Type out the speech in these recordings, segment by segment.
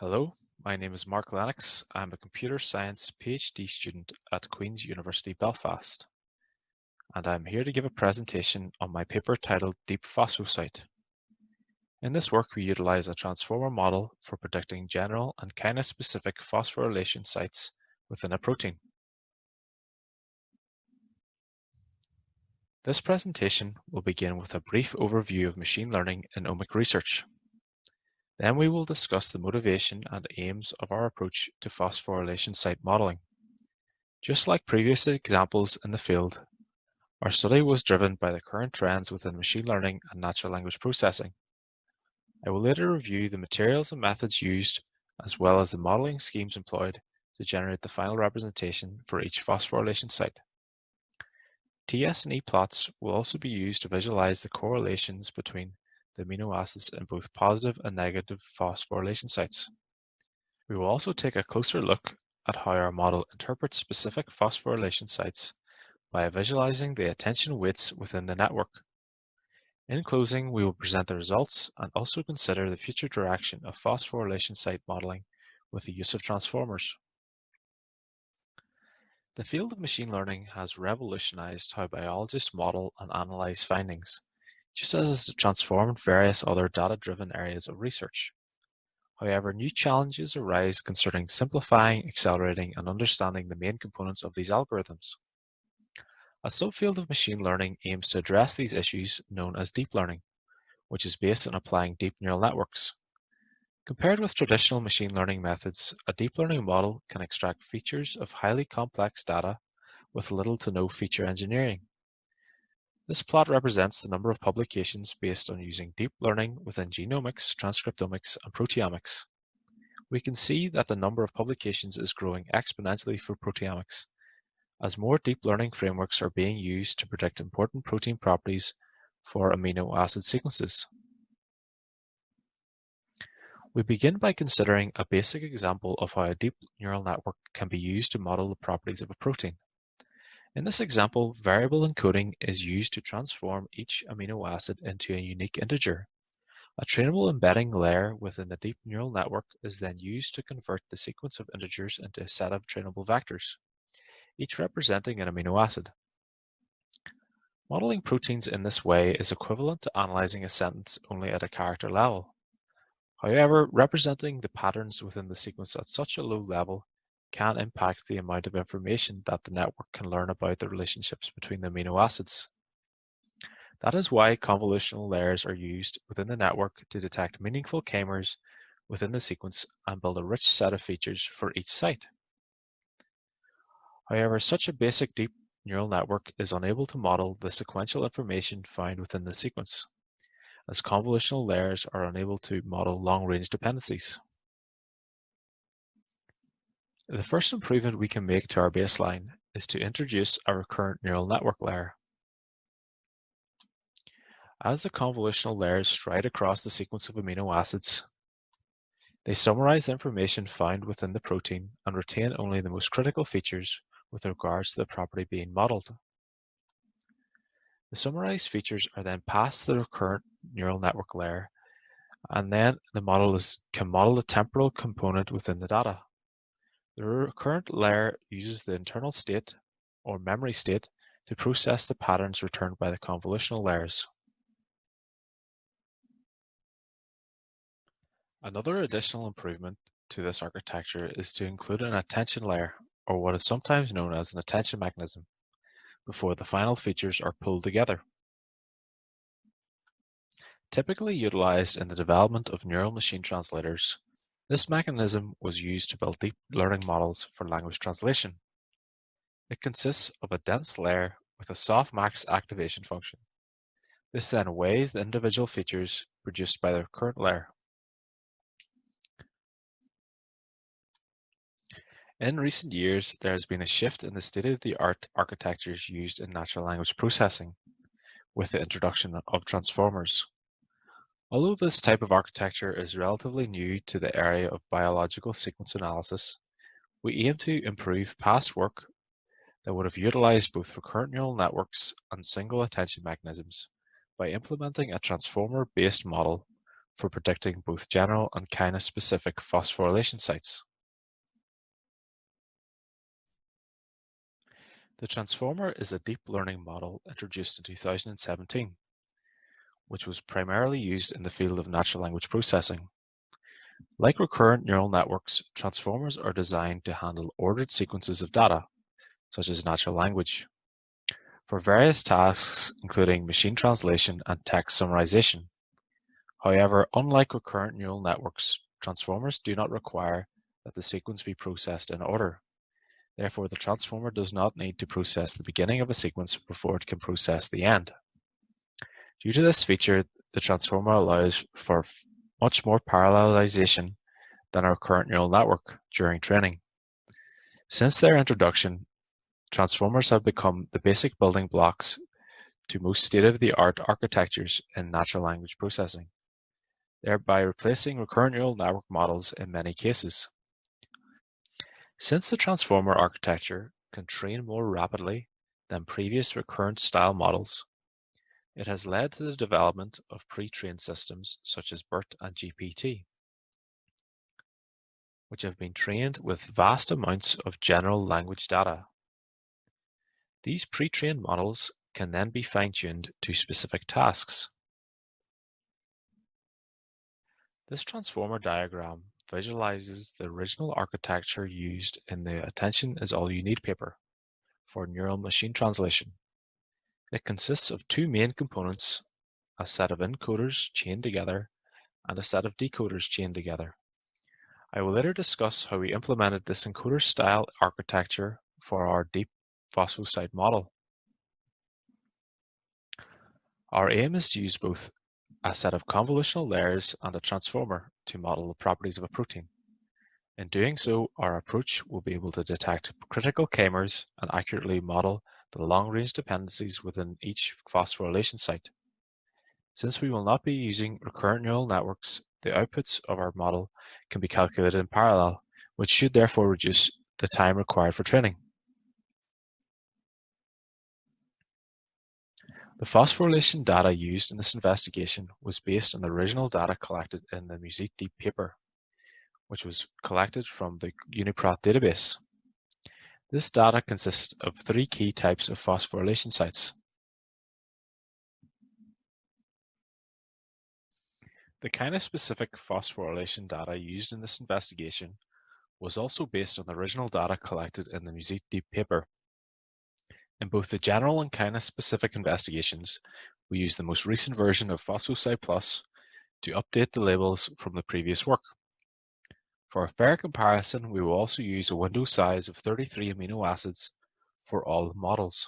Hello, my name is Mark Lennox. I'm a computer science PhD student at Queen's University Belfast, and I'm here to give a presentation on my paper titled Deep Phosphosite. In this work, we utilize a transformer model for predicting general and kinase-specific phosphorylation sites within a protein. This presentation will begin with a brief overview of machine learning in omic research. Then we will discuss the motivation and aims of our approach to phosphorylation site modeling. Just like previous examples in the field, our study was driven by the current trends within machine learning and natural language processing. I will later review the materials and methods used, as well as the modeling schemes employed to generate the final representation for each phosphorylation site. TS&E plots will also be used to visualize the correlations between the amino acids in both positive and negative phosphorylation sites. We will also take a closer look at how our model interprets specific phosphorylation sites by visualizing the attention weights within the network. In closing, we will present the results and also consider the future direction of phosphorylation site modeling with the use of transformers. The field of machine learning has revolutionized how biologists model and analyze findings, just as it transformed various other data-driven areas of research. However, new challenges arise concerning simplifying, accelerating, and understanding the main components of these algorithms. A subfield of machine learning aims to address these issues known as deep learning, which is based on applying deep neural networks. Compared with traditional machine learning methods, a deep learning model can extract features of highly complex data with little to no feature engineering. This plot represents the number of publications based on using deep learning within genomics, transcriptomics, and proteomics. We can see that the number of publications is growing exponentially for proteomics, as more deep learning frameworks are being used to predict important protein properties for amino acid sequences. We begin by considering a basic example of how a deep neural network can be used to model the properties of a protein. In this example, variable encoding is used to transform each amino acid into a unique integer. A trainable embedding layer within the deep neural network is then used to convert the sequence of integers into a set of trainable vectors, each representing an amino acid. Modeling proteins in this way is equivalent to analyzing a sentence only at a character level. However, representing the patterns within the sequence at such a low level can impact the amount of information that the network can learn about the relationships between the amino acids. That is why convolutional layers are used within the network to detect meaningful k-mers within the sequence and build a rich set of features for each site. However, such a basic deep neural network is unable to model the sequential information found within the sequence, as convolutional layers are unable to model long-range dependencies. The first improvement we can make to our baseline is to introduce a recurrent neural network layer. As the convolutional layers stride across the sequence of amino acids, they summarize the information found within the protein and retain only the most critical features with regards to the property being modeled. The summarized features are then passed to the recurrent neural network layer, and then the model can model the temporal component within the data. The recurrent layer uses the internal state, or memory state, to process the patterns returned by the convolutional layers. Another additional improvement to this architecture is to include an attention layer, or what is sometimes known as an attention mechanism, before the final features are pulled together. Typically utilized in the development of neural machine translators, this mechanism was used to build deep learning models for language translation. It consists of a dense layer with a softmax activation function. This then weighs the individual features produced by the recurrent layer. In recent years, there has been a shift in the state-of-the-art architectures used in natural language processing, with the introduction of transformers. Although this type of architecture is relatively new to the area of biological sequence analysis, we aim to improve past work that would have utilized both recurrent neural networks and single attention mechanisms by implementing a transformer-based model for predicting both general and kinase-specific phosphorylation sites. The transformer is a deep learning model introduced in 2017, which was primarily used in the field of natural language processing. Like recurrent neural networks, transformers are designed to handle ordered sequences of data, such as natural language, for various tasks including machine translation and text summarization. However, unlike recurrent neural networks, transformers do not require that the sequence be processed in order. Therefore, the transformer does not need to process the beginning of a sequence before it can process the end. Due to this feature, the transformer allows for much more parallelization than a recurrent neural network during training. Since their introduction, transformers have become the basic building blocks to most state-of-the-art architectures in natural language processing, thereby replacing recurrent neural network models in many cases. Since the transformer architecture can train more rapidly than previous recurrent-style models, it has led to the development of pre-trained systems such as BERT and GPT, which have been trained with vast amounts of general language data. These pre-trained models can then be fine-tuned to specific tasks. This transformer diagram visualizes the original architecture used in the Attention is All You Need paper for neural machine translation. It consists of two main components, a set of encoders chained together and a set of decoders chained together. I will later discuss how we implemented this encoder-style architecture for our deep phosphocyte model. Our aim is to use both a set of convolutional layers and a transformer to model the properties of a protein. In doing so, our approach will be able to detect critical k-mers and accurately model the long-range dependencies within each phosphorylation site. Since we will not be using recurrent neural networks, the outputs of our model can be calculated in parallel, which should therefore reduce the time required for training. The phosphorylation data used in this investigation was based on the original data collected in the DeepPS paper, which was collected from the UniProt database. This data consists of three key types of phosphorylation sites. The kinase-specific phosphorylation data used in this investigation was also based on the original data collected in the DeepPS paper. In both the general and kinase-specific investigations, we used the most recent version of PhosphoSci+ to update the labels from the previous work. For a fair comparison, we will also use a window size of 33 amino acids for all models.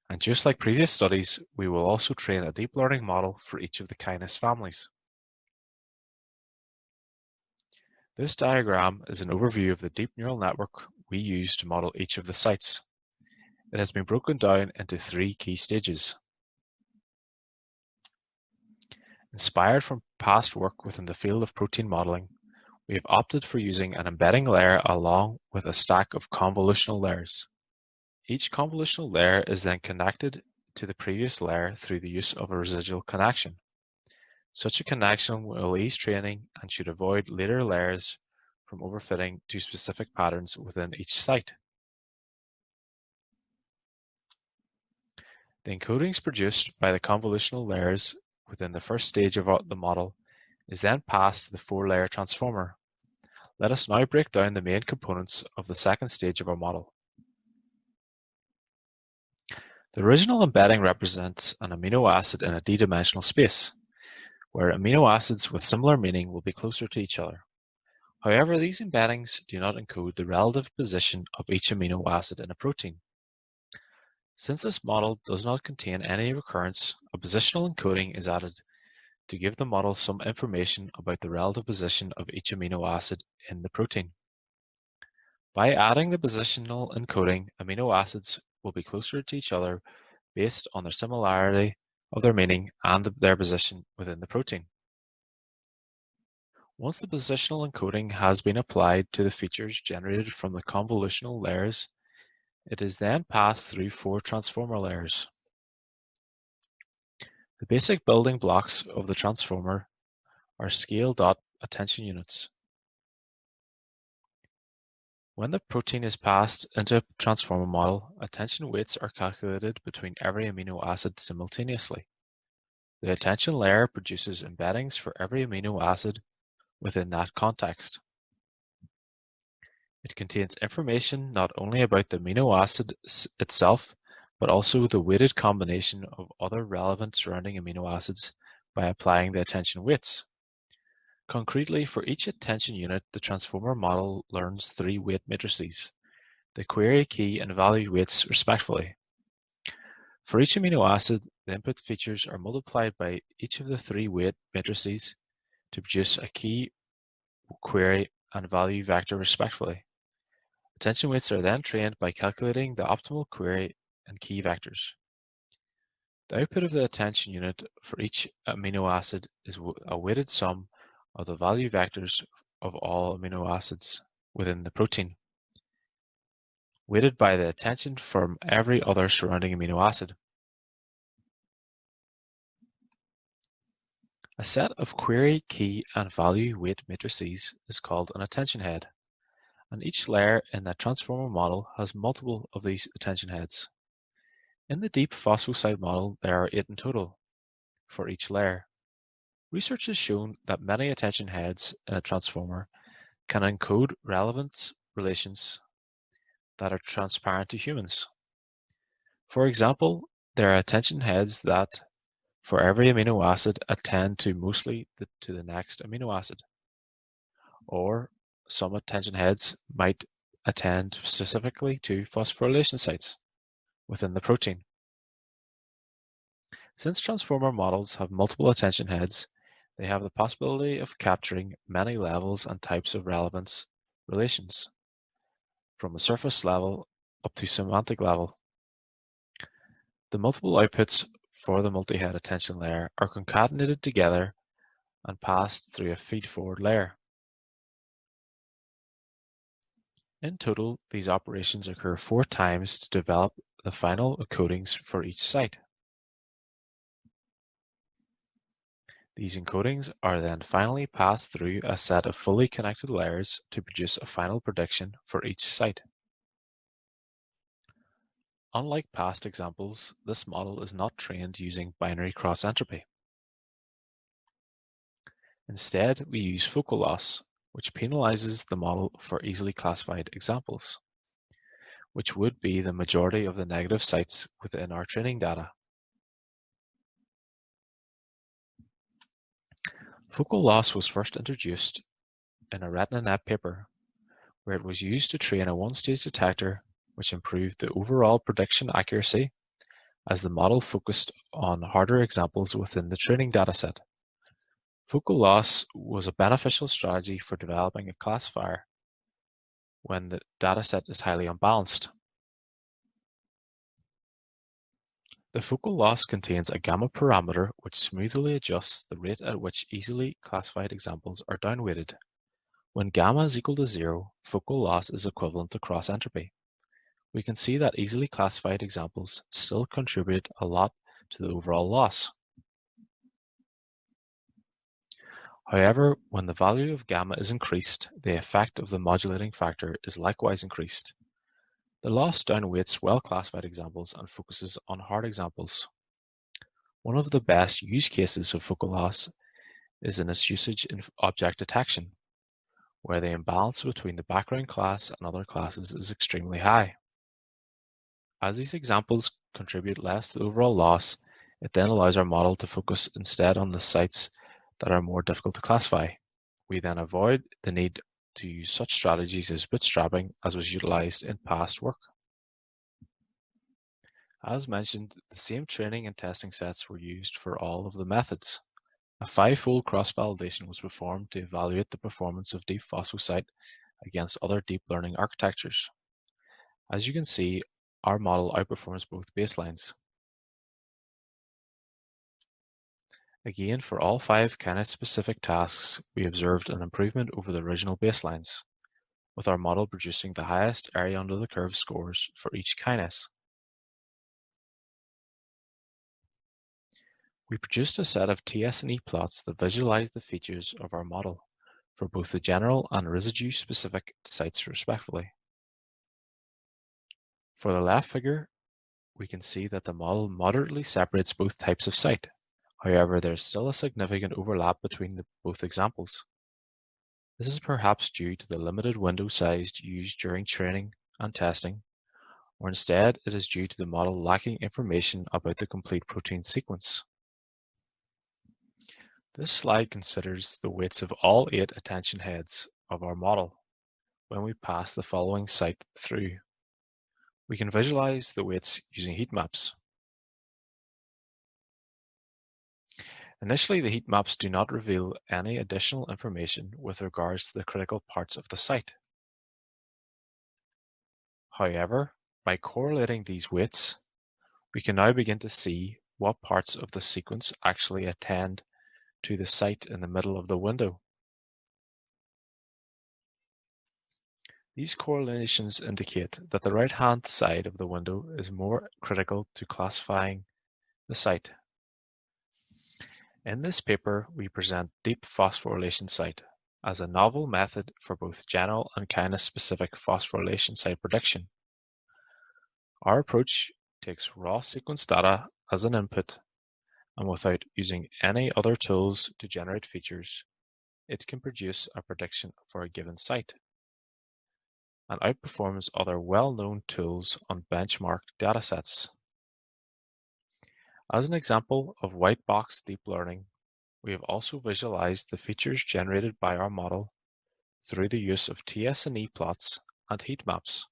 And just like previous studies, we will also train a deep learning model for each of the kinase families. This diagram is an overview of the deep neural network we use to model each of the sites. It has been broken down into three key stages. Inspired from past work within the field of protein modeling, we have opted for using an embedding layer along with a stack of convolutional layers. Each convolutional layer is then connected to the previous layer through the use of a residual connection. Such a connection will ease training and should avoid later layers from overfitting to specific patterns within each site. The encodings produced by the convolutional layers within the first stage of the model is then passed to the four-layer transformer. Let us now break down the main components of the second stage of our model. The original embedding represents an amino acid in a d-dimensional space, where amino acids with similar meaning will be closer to each other. However, these embeddings do not encode the relative position of each amino acid in a protein. Since this model does not contain any recurrence, a positional encoding is added to give the model some information about the relative position of each amino acid in the protein. By adding the positional encoding, amino acids will be closer to each other based on their similarity of their meaning and their position within the protein. Once the positional encoding has been applied to the features generated from the convolutional layers, it is then passed through four transformer layers. The basic building blocks of the transformer are scale dot attention units. When the protein is passed into a transformer model, attention weights are calculated between every amino acid simultaneously. The attention layer produces embeddings for every amino acid within that context. It contains information not only about the amino acid itself, but also the weighted combination of other relevant surrounding amino acids by applying the attention weights. Concretely, for each attention unit, the transformer model learns 3 weight matrices, the query, key, and value weights respectively. For each amino acid, the input features are multiplied by each of the 3 weight matrices to produce a key, query, and value vector respectively. Attention weights are then trained by calculating the optimal query and key vectors. The output of the attention unit for each amino acid is a weighted sum of the value vectors of all amino acids within the protein, weighted by the attention from every other surrounding amino acid. A set of query, key, and value weight matrices is called an attention head, and each layer in the transformer model has multiple of these attention heads. In the deep phosphocyte model, there are 8 in total for each layer. Research has shown that many attention heads in a transformer can encode relevant relations that are transparent to humans. For example, there are attention heads that, for every amino acid, attend to mostly to the next amino acid. Or some attention heads might attend specifically to phosphorylation sites within the protein. Since transformer models have multiple attention heads, they have the possibility of capturing many levels and types of relevance relations, from a surface level up to semantic level. The multiple outputs for the multi-head attention layer are concatenated together and passed through a feed-forward layer. In total, these operations occur 4 times to develop the final encodings for each site. These encodings are then finally passed through a set of fully connected layers to produce a final prediction for each site. Unlike past examples, this model is not trained using binary cross-entropy. Instead, we use focal loss, which penalizes the model for easily classified examples, which would be the majority of the negative sites within our training data. Focal loss was first introduced in a RetinaNet paper, where it was used to train a one-stage detector which improved the overall prediction accuracy as the model focused on harder examples within the training dataset. Focal loss was a beneficial strategy for developing a classifier when the dataset is highly unbalanced. The focal loss contains a gamma parameter which smoothly adjusts the rate at which easily classified examples are downweighted. When gamma is equal to 0, focal loss is equivalent to cross-entropy. We can see that easily classified examples still contribute a lot to the overall loss. However, when the value of gamma is increased, the effect of the modulating factor is likewise increased. The loss downweights well-classified examples and focuses on hard examples. One of the best use cases of focal loss is in its usage in object detection, where the imbalance between the background class and other classes is extremely high. As these examples contribute less to the overall loss, it then allows our model to focus instead on the sites that are more difficult to classify. We then avoid the need to use such strategies as bootstrapping as was utilized in past work. As mentioned, the same training and testing sets were used for all of the methods. A 5-fold cross-validation was performed to evaluate the performance of deep phosphocyte against other deep learning architectures. As you can see, our model outperforms both baselines. Again, for all 5 kinase-specific tasks, we observed an improvement over the original baselines, with our model producing the highest area under the curve scores for each kinase. We produced a set of TS&E plots that visualize the features of our model for both the general and residue-specific sites respectively. For the left figure, we can see that the model moderately separates both types of site. However, there is still a significant overlap between both examples. This is perhaps due to the limited window size used during training and testing, or instead it is due to the model lacking information about the complete protein sequence. This slide considers the weights of all 8 attention heads of our model when we pass the following site through. We can visualize the weights using heat maps. Initially, the heat maps do not reveal any additional information with regards to the critical parts of the site. However, by correlating these weights, we can now begin to see what parts of the sequence actually attend to the site in the middle of the window. These correlations indicate that the right-hand side of the window is more critical to classifying the site. In this paper, we present deep phosphorylation site as a novel method for both general and kinase-specific phosphorylation site prediction. Our approach takes raw sequence data as an input, and without using any other tools to generate features, it can produce a prediction for a given site, and outperforms other well-known tools on benchmark datasets. As an example of white box deep learning, we have also visualized the features generated by our model through the use of TS&E plots and heat maps.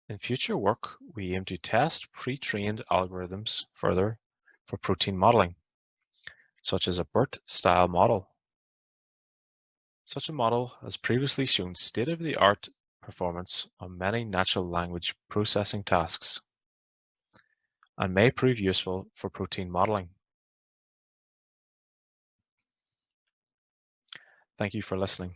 In future work, we aim to test pre-trained algorithms further for protein modeling, such as a BERT-style model. Such a model has previously shown state-of-the-art performance on many natural language processing tasks and may prove useful for protein modeling. Thank you for listening.